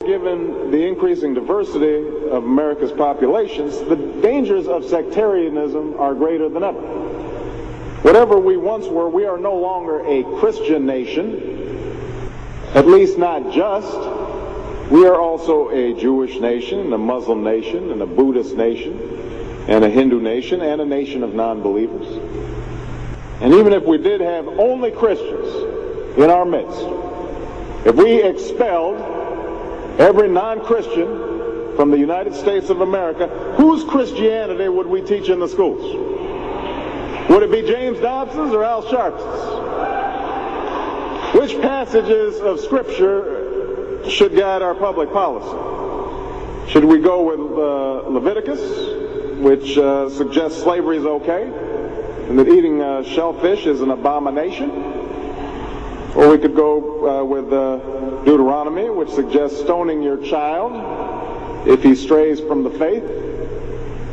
given the increasing diversity of America's populations, the dangers of sectarianism are greater than ever. Whatever we once were, we are no longer a Christian nation, at least not just. We are also a Jewish nation, and a Muslim nation, and a Buddhist nation, and a Hindu nation, and a nation of non-believers. And even if we did have only Christians in our midst, if we expelled every non-Christian from the United States of America, whose Christianity would we teach in the schools? Would it be James Dobson's or Al Sharps's? Which passages of Scripture should guide our public policy? Should we go with Leviticus, which suggests slavery is okay, and that eating shellfish is an abomination? Or we could go with Deuteronomy, which suggests stoning your child if he strays from the faith?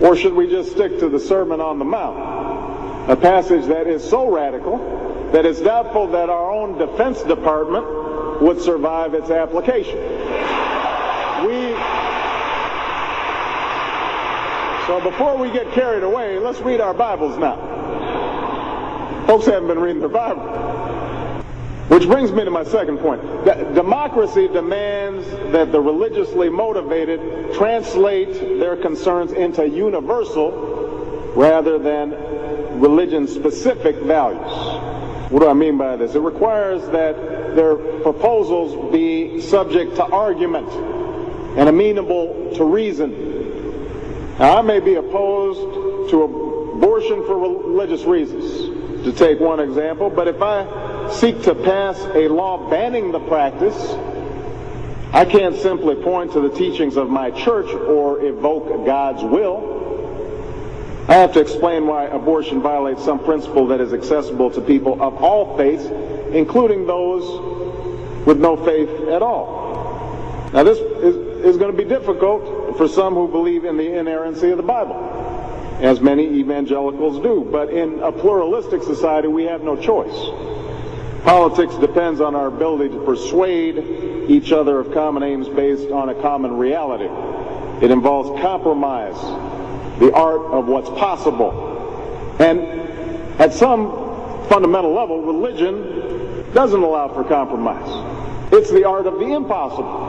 Or should we just stick to the Sermon on the Mount, a passage that is so radical that it's doubtful that our own Defense Department would survive its application? So before we get carried away, let's read our Bibles now. Folks haven't been reading their Bible. Which brings me to my second point. Democracy demands that the religiously motivated translate their concerns into universal rather than religion-specific values. What do I mean by this? It requires that their proposals be subject to argument and amenable to reason. Now, I may be opposed to abortion for religious reasons, to take one example, but if I seek to pass a law banning the practice, I can't simply point to the teachings of my church or evoke God's will. I have to explain why abortion violates some principle that is accessible to people of all faiths, including those with no faith at all. Now, this is going to be difficult for some who believe in the inerrancy of the Bible, as many evangelicals do. But in a pluralistic society, we have no choice. Politics depends on our ability to persuade each other of common aims based on a common reality. It involves compromise, the art of what's possible. And at some fundamental level, religion doesn't allow for compromise. It's the art of the impossible.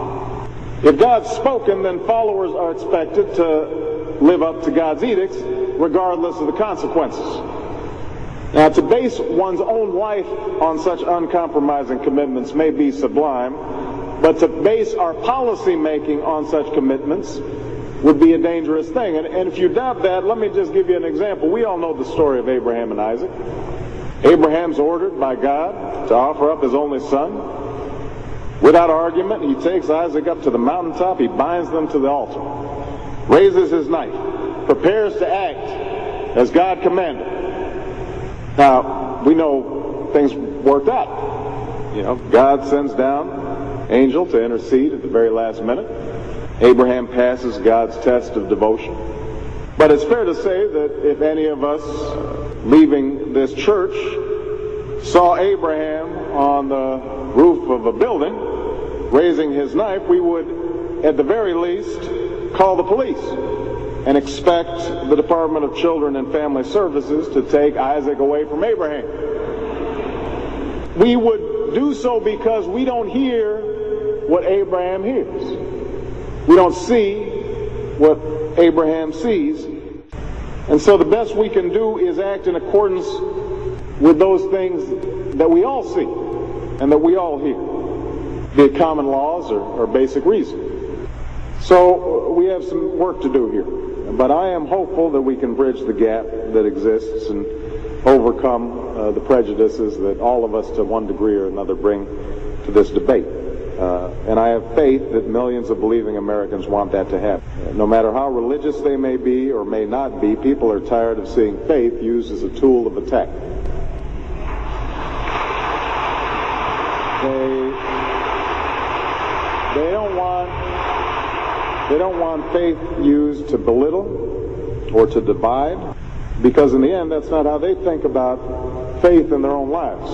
If God's spoken, then followers are expected to live up to God's edicts, regardless of the consequences. Now, to base one's own life on such uncompromising commitments may be sublime, but to base our policy making on such commitments would be a dangerous thing. And if you doubt that, let me just give you an example. We all know the story of Abraham and Isaac. Abraham's ordered by God to offer up his only son. Without argument, he takes Isaac up to the mountaintop, he binds them to the altar, raises his knife, prepares to act as God commanded. Now, we know things worked out. You know, God sends down an angel to intercede at the very last minute. Abraham passes God's test of devotion. But it's fair to say that if any of us leaving this church saw Abraham on the roof of a building raising his knife, we would, at the very least, call the police and expect the Department of Children and Family Services to take Isaac away from Abraham. We would do so because we don't hear what Abraham hears. We don't see what Abraham sees. And so the best we can do is act in accordance with those things that we all see and that we all hear, be it common laws or basic reason. So we have some work to do here. But I am hopeful that we can bridge the gap that exists and overcome the prejudices that all of us to one degree or another bring to this debate. And I have faith that millions of believing Americans want that to happen. No matter how religious they may be or may not be, people are tired of seeing faith used as a tool of attack. They don't want faith used to belittle or to divide, because in the end, that's not how they think about faith in their own lives.